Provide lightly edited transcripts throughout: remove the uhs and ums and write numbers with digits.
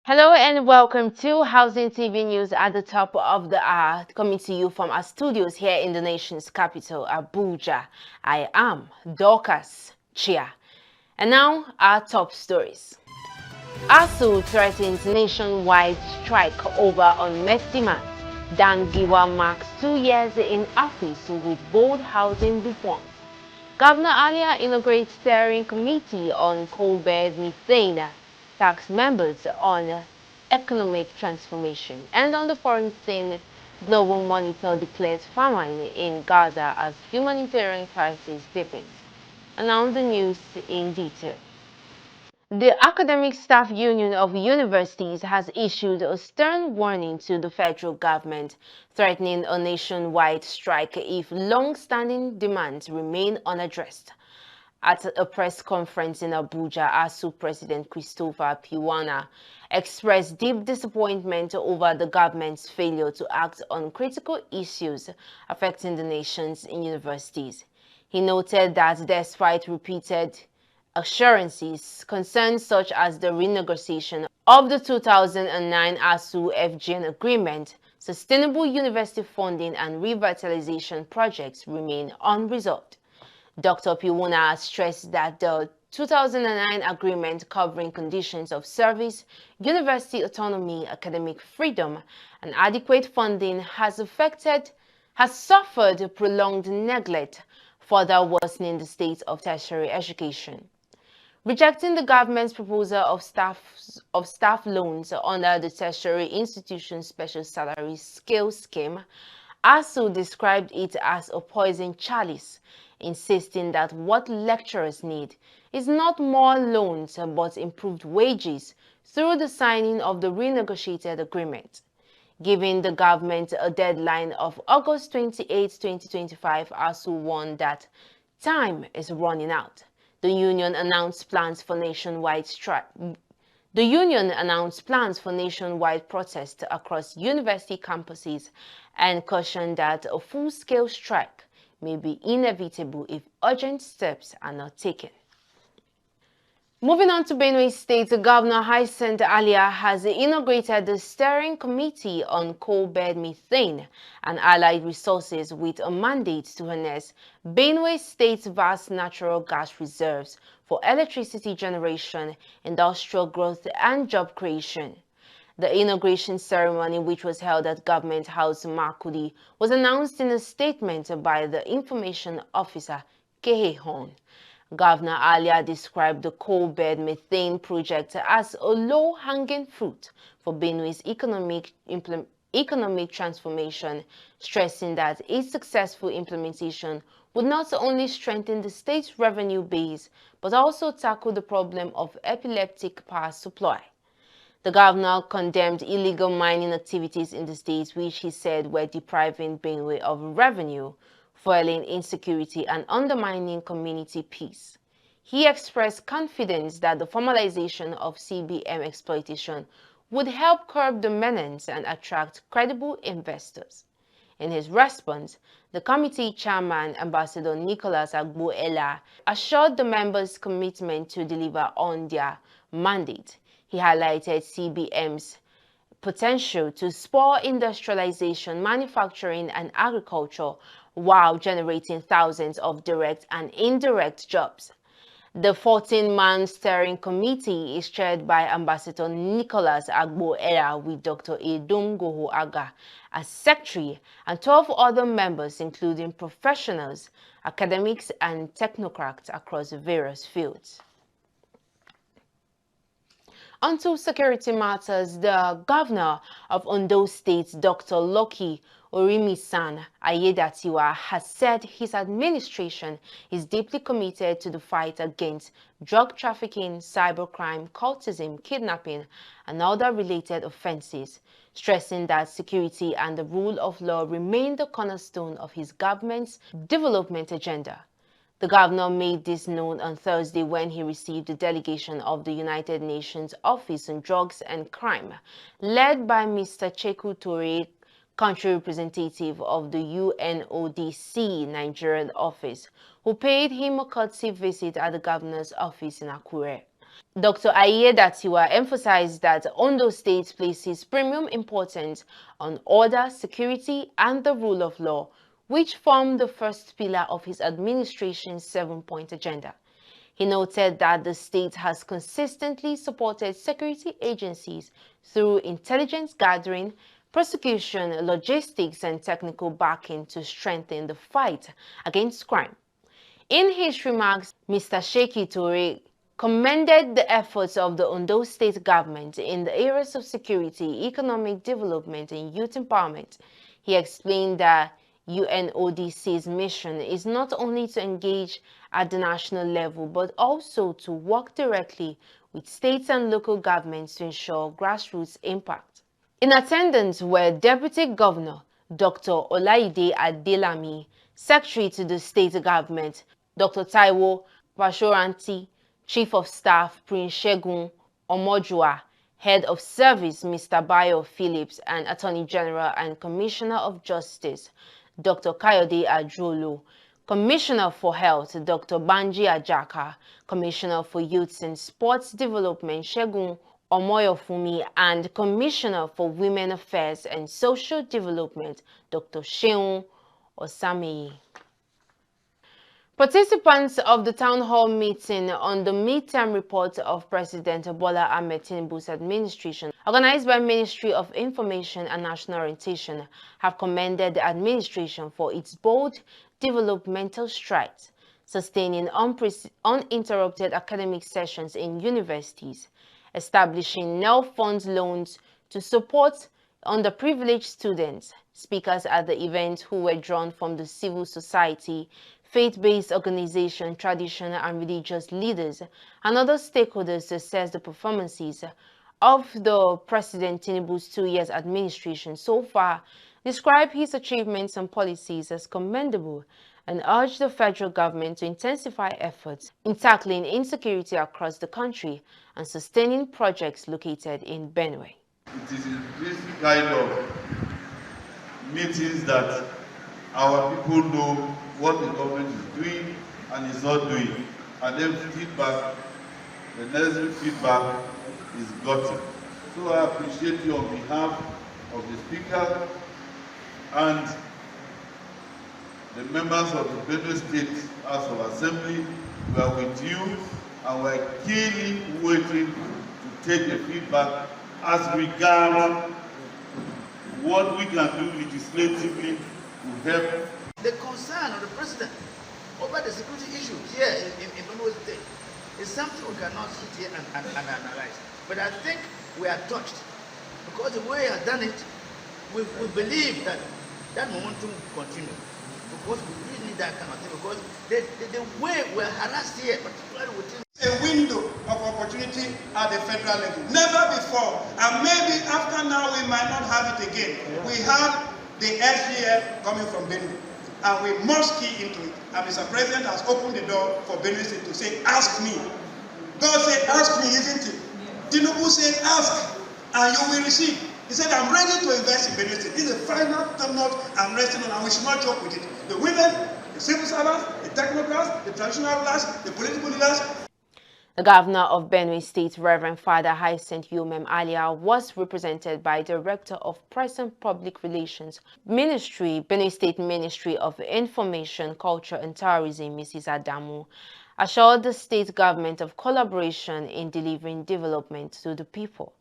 Hello and welcome to Housing TV News at the top of the hour, coming to you from our studios here in the nation's capital, Abuja. I am Dorcas Chia. And now, our top stories. ASU threatens nationwide strike over unmet demands. Dan Giwa marks 2 years in office with bold housing reforms. Governor Alia inaugurates steering committee on coal-bed methane, tax members on economic transformation. And on the foreign scene, Global Monitor declares famine in Gaza as humanitarian crisis deepens. And now the news in detail. The Academic Staff Union of Universities has issued a stern warning to the federal government, threatening a nationwide strike if long-standing demands remain unaddressed. At a press conference in Abuja, ASU President Christopher Piwana expressed deep disappointment over the government's failure to act on critical issues affecting the nation's universities. He noted that despite repeated assurances, concerns such as the renegotiation of the 2009 ASU-FGN agreement, sustainable university funding and revitalization projects remain unresolved. Dr. Piwuna stressed that the 2009 agreement covering conditions of service, university autonomy, academic freedom, and adequate funding has suffered prolonged neglect, further worsening the state of tertiary education. Rejecting the government's proposal of staff loans under the Tertiary Institution Special Salary Scale Scheme, ASU described it as a poison chalice, insisting that what lecturers need is not more loans but improved wages through the signing of the renegotiated agreement. Giving the government a deadline of August 28, 2025, ASU warned that time is running out. The union announced plans for nationwide strike. The union announced plans for nationwide protests across university campuses and cautioned that a full-scale strike may be inevitable if urgent steps are not taken. Moving on to Benue State, Governor Hyacinth Alia has inaugurated the Steering Committee on Coal-Bed Methane and Allied Resources with a mandate to harness Benue State's vast natural gas reserves for electricity generation, industrial growth, and job creation. The inauguration ceremony, which was held at Government House Makudi, was announced in a statement by the Information Officer, Kehe Hon. Governor Alia described the coal-bed methane project as a low-hanging fruit for Benue's economic transformation, stressing that its successful implementation would not only strengthen the state's revenue base, but also tackle the problem of epileptic power supply. The governor condemned illegal mining activities in the state, which he said were depriving Benue of revenue, fueling insecurity, and undermining community peace. He expressed confidence that the formalization of CBM exploitation would help curb the menace and attract credible investors. In his response, the committee chairman, Ambassador Nicholas Agbo-Ela, assured the members' commitment to deliver on their mandate. He highlighted CBM's potential to spur industrialization, manufacturing, and agriculture while generating thousands of direct and indirect jobs. The 14-man steering committee is chaired by Ambassador Nicholas Agbo-Ela with Dr. Edom Goho Aga as secretary and 12 other members including professionals, academics, and technocrats across various fields. Onto security matters, the governor of Ondo State, Dr. Lucky Orimisan Ayedatiwa, has said his administration is deeply committed to the fight against drug trafficking, cybercrime, cultism, kidnapping, and other related offenses, stressing that security and the rule of law remain the cornerstone of his government's development agenda. The governor made this known on Thursday when he received a delegation of the United Nations Office on Drugs and Crime, led by Mr. Cheku Tore, country representative of the UNODC Nigerian office, who paid him a courtesy visit at the governor's office in Akure. Dr. Ayedatiwa emphasized that Ondo State places premium importance on order, security, and the rule of law, which form the first pillar of his administration's 7-point agenda. He noted that the state has consistently supported security agencies through intelligence gathering, prosecution, logistics, and technical backing to strengthen the fight against crime. In his remarks, Mr. Sheikh Toure commended the efforts of the Ondo State government in the areas of security, economic development, and youth empowerment. He explained that UNODC's mission is not only to engage at the national level, but also to work directly with states and local governments to ensure grassroots impact. In attendance were Deputy Governor Dr. Olaide Adelami, Secretary to the State Government Dr. Taiwo Pashoranti, Chief of Staff Prince Shegun Omojua, Head of Service Mr. Bayo Phillips, and Attorney General and Commissioner of Justice Dr. Kayode Ajulu, Commissioner for Health Dr. Banji Ajaka, Commissioner for Youth and Sports Development Shegun Omoyofumi, and Commissioner for Women Affairs and Social Development Dr. Sheun Osameyi. Participants of the town hall meeting on the midterm report of President Bola Ahmed Tinubu's administration, organized by Ministry of Information and National Orientation, have commended the administration for its bold developmental strides, sustaining uninterrupted academic sessions in universities, establishing no-funds loans to support underprivileged students. Speakers at the event, who were drawn from the civil society, faith-based organizations, traditional and religious leaders, and other stakeholders, to assess the performances of the President Tinubu's 2 years administration so far, describe his achievements and policies as commendable, and urged the federal government to intensify efforts in tackling insecurity across the country and sustaining projects located in Benue. It is in this kind of meetings that our people know what the government is doing and is not doing, and then feedback, the necessary feedback is gotten. So I appreciate you on behalf of the Speaker and the members of the Benue State House of Assembly. We are with you and we are keenly waiting to take the feedback as regards what we can do legislatively to help. The concern of the president over the security issue here in Benue State is something we cannot sit here and analyze. But I think we are touched because the way he has done it, we believe that that momentum will continue, because we really need that kind of thing, because the way we're harassed here, particularly within a window of opportunity at the federal level. Never before, and maybe after now we might not have it again. We have the SGF coming from Benue, and we must key into it. And Mr. President has opened the door for Benue State to say, ask me. God said, ask me, isn't it? Tinubu said, ask, and you will receive. He said, I'm ready to invest in Benue State. This is the final note I'm resting on, and we should not joke with it. The women, the civil servants, the technocrats, the traditional class, the political leaders. The governor of Benue State, Reverend Father Hyacinth Yomem Alia, was represented by Director of Press and Public Relations Ministry, Benue State Ministry of Information, Culture and Tourism, Mrs. Adamu, assured the state government of collaboration in delivering development to the people.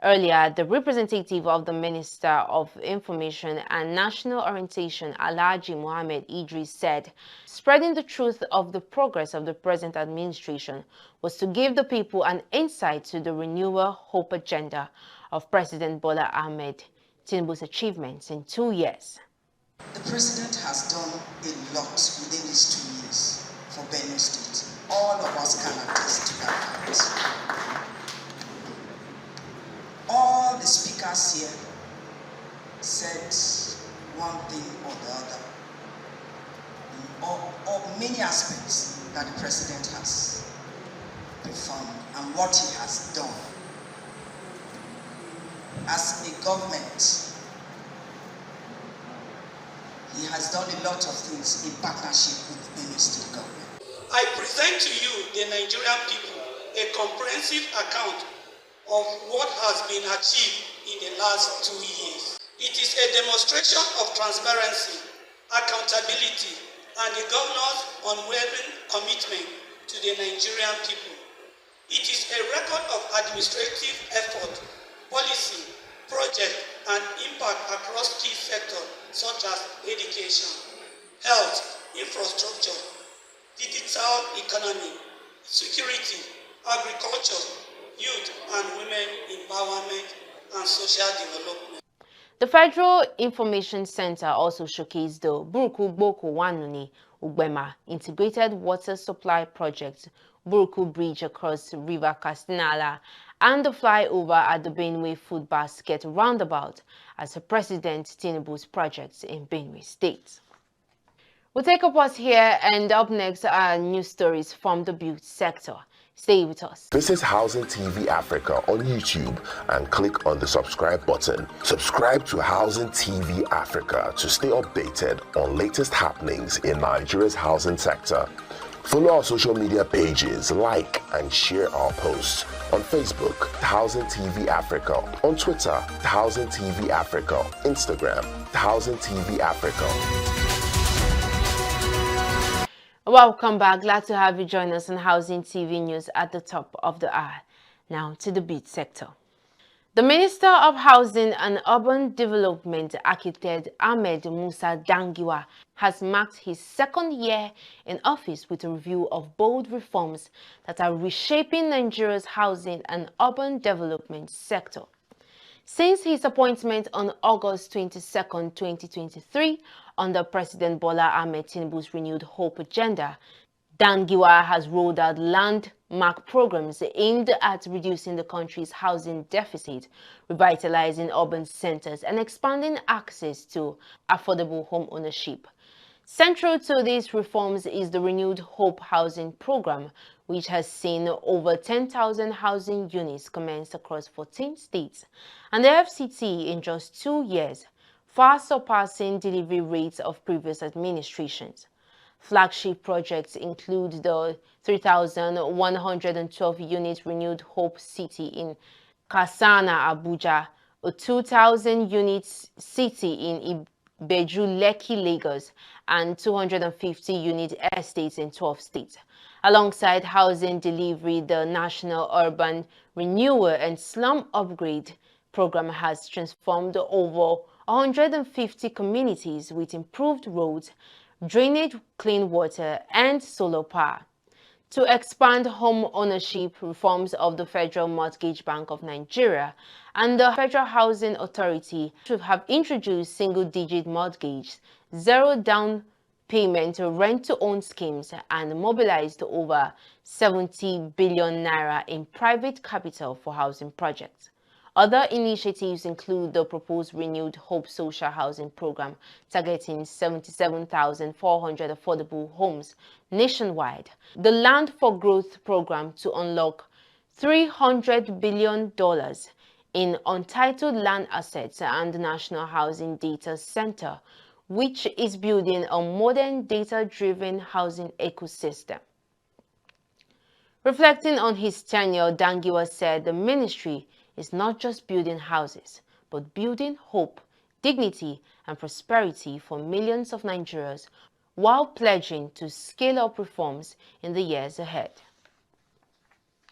Earlier, the representative of the Minister of Information and National Orientation, Alhaji Mohammed Idris, said spreading the truth of the progress of the present administration was to give the people an insight to the renewal hope agenda of President Bola Ahmed Tinubu's achievements in 2 years. The President has done a lot within these 2 years for Benue State. All of us can attest to that fact. All the speakers here said one thing or the other, or many aspects that the President has performed and what he has done. As a government, he has done a lot of things in partnership with the Benue State government. I present to you, the Nigerian people, a comprehensive account of what has been achieved in the last 2 years. It is a demonstration of transparency, accountability, and the governor's unwavering commitment to the Nigerian people. It is a record of administrative effort, policy, project, and impact across key sectors such as education, health, infrastructure, digital economy, security, agriculture, youth and women empowerment, and social development. The Federal Information Center also showcased the Buruku Boko Wanuni Ugbema Integrated Water Supply Project, Buruku Bridge across River Castinala, and the flyover at the Benue Food Basket Roundabout as President Tinubu's projects in Benue State. We'll take a pause here, and up next are news stories from the build sector. Stay with us. Visit Housing TV Africa on YouTube and click on the subscribe button. Subscribe to Housing TV Africa to stay updated on latest happenings in Nigeria's housing sector. Follow our social media pages, like and share our posts. On Facebook, Housing TV Africa. On Twitter, Housing TV Africa. Instagram, Housing TV Africa. Welcome back. Glad to have you join us on Housing TV News at the top of the hour. Now to the beat sector. The Minister of Housing and Urban Development, Architect Ahmed Musa Dangiwa, has marked his second year in office with a review of bold reforms that are reshaping Nigeria's housing and urban development sector. Since his appointment on August 22, 2023, under President Bola Ahmed Tinubu's renewed hope agenda, Dangiwa has rolled out landmark programs aimed at reducing the country's housing deficit, revitalizing urban centers, and expanding access to affordable home ownership. Central to these reforms is the Renewed Hope Housing Program, which has seen over 10,000 housing units commenced across 14 states, and the FCT in just 2 years, far surpassing delivery rates of previous administrations. Flagship projects include the 3,112-unit Renewed Hope City in Kasana, Abuja, a 2,000-unit city in Ibeju, Lekki, Lagos, and 250-unit estates in 12 states. Alongside housing delivery, the National Urban Renewal and Slum Upgrade Program has transformed over 150 communities with improved roads, drainage, clean water, and solar power. To expand home ownership, reforms of the Federal Mortgage Bank of Nigeria and the Federal Housing Authority should have introduced single-digit mortgage, zero down payment rent-to-own schemes, and mobilized over 70 billion naira in private capital for housing projects. Other initiatives include the proposed Renewed Hope Social Housing Program, targeting 77,400 affordable homes nationwide, the Land for Growth Program to unlock $300 billion in untitled land assets, and the National Housing Data Center, which is building a modern data-driven housing ecosystem. Reflecting on his tenure, Dangiwa said the ministry is not just building houses, but building hope, dignity, and prosperity for millions of Nigerians, while pledging to scale up reforms in the years ahead.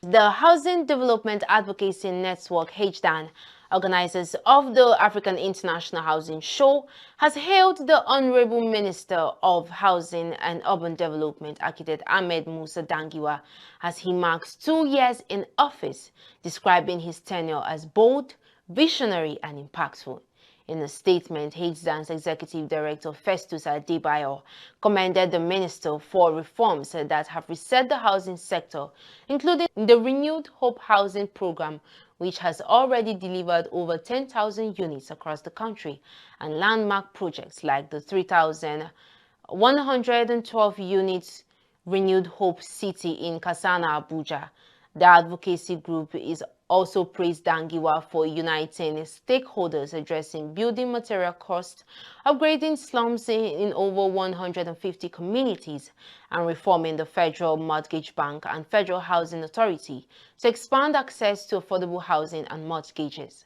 The Housing Development Advocacy Network, HDAN, organizers of the African International Housing Show, has hailed the Honorable Minister of Housing and Urban Development, Architect Ahmed Musa Dangiwa, as he marks 2 years in office, describing his tenure as bold, visionary, and impactful. In a statement, HDAN's Executive Director Festus Adebayo commended the minister for reforms that have reset the housing sector, including the Renewed Hope Housing Program, which has already delivered over 10,000 units across the country, and landmark projects like the 3,112 units Renewed Hope City in Kasana, Abuja. The advocacy group is also praised Dangiwa for uniting stakeholders addressing building material costs, upgrading slums in over 150 communities, and reforming the Federal Mortgage Bank and Federal Housing Authority to expand access to affordable housing and mortgages.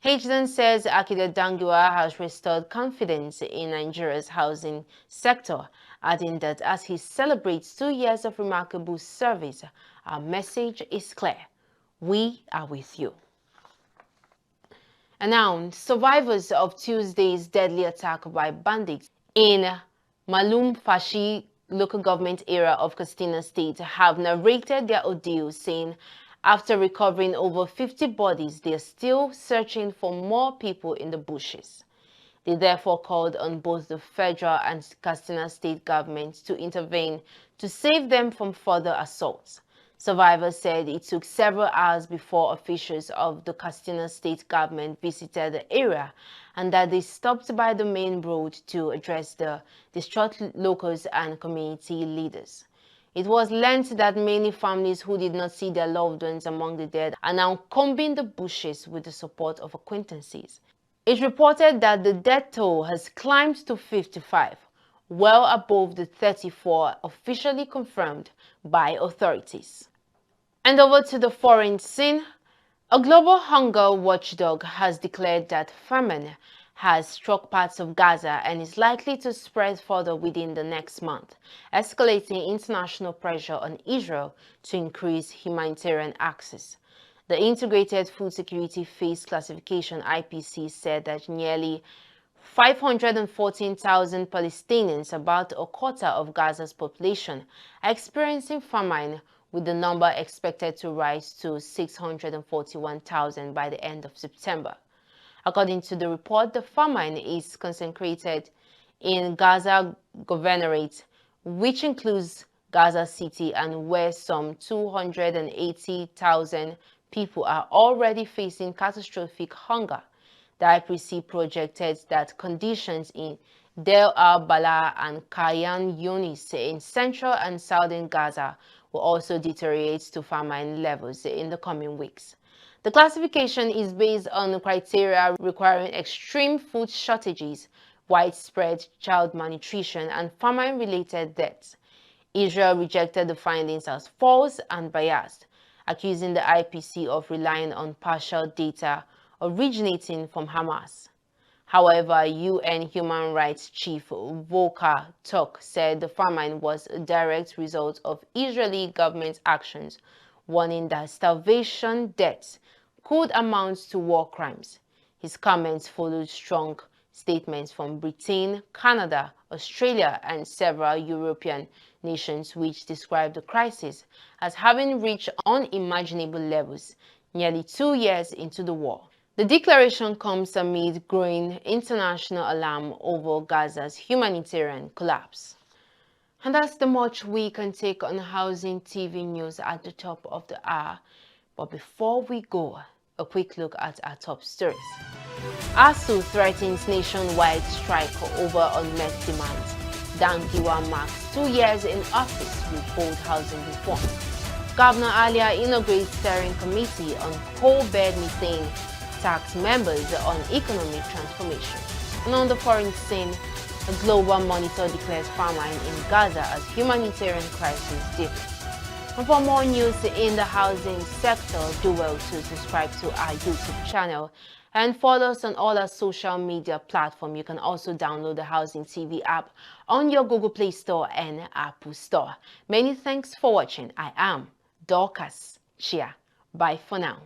H says Akide Dangiwa has restored confidence in Nigeria's housing sector, adding that as he celebrates 2 years of remarkable service, our message is clear. We are with you. And now, survivors of Tuesday's deadly attack by bandits in Malum Fashi local government area of Katsina State have narrated their ordeal, saying after recovering over 50 bodies, they are still searching for more people in the bushes. They therefore called on both the federal and Katsina State governments to intervene to save them from further assaults. Survivors said it took several hours before officials of the Katsina State government visited the area and that they stopped by the main road to address the distraught locals and community leaders. It was learned that many families who did not see their loved ones among the dead are now combing the bushes with the support of acquaintances. It reported that the death toll has climbed to 55, well above the 34 officially confirmed by authorities. And over to the foreign scene, a global hunger watchdog has declared that famine has struck parts of Gaza and is likely to spread further within the next month, escalating international pressure on Israel to increase humanitarian access. The Integrated Food Security Phase Classification (IPC) said that nearly 514,000 Palestinians, about a quarter of Gaza's population, are experiencing famine, with the number expected to rise to 641,000 by the end of September. According to the report, the famine is concentrated in Gaza Governorate, which includes Gaza City, and where some 280,000 people are already facing catastrophic hunger. The IPC projected that conditions in Deir al-Balah and Khan Yunis in central and southern Gaza will also deteriorate to famine levels in the coming weeks. The classification is based on criteria requiring extreme food shortages, widespread child malnutrition, and famine-related deaths. Israel rejected the findings as false and biased, accusing the IPC of relying on partial data originating from Hamas. However, UN Human Rights Chief Volker Turk said the famine was a direct result of Israeli government actions, warning that starvation deaths could amount to war crimes. His comments followed strong statements from Britain, Canada, Australia, and several European nations, which described the crisis as having reached unimaginable levels nearly 2 years into the war. The declaration comes amid growing international alarm over Gaza's humanitarian collapse. And that's the much we can take on Housing TV News at the top of the hour. But before we go, a quick look at our top stories. ASU threatens nationwide strike over unmet demands. Dangiwa marks 2 years in office with bold housing reform. Governor Alia inaugurates steering committee on coal bed methane tax members on economic transformation. And on the foreign scene, a global monitor declares famine in Gaza as humanitarian crisis deepens. And for more news in the housing sector, do well to subscribe to our YouTube channel and follow us on all our social media platforms. You can also download the Housing TV app on your Google Play Store and Apple Store. Many thanks for watching. I am Dorcas Chia. Bye for now.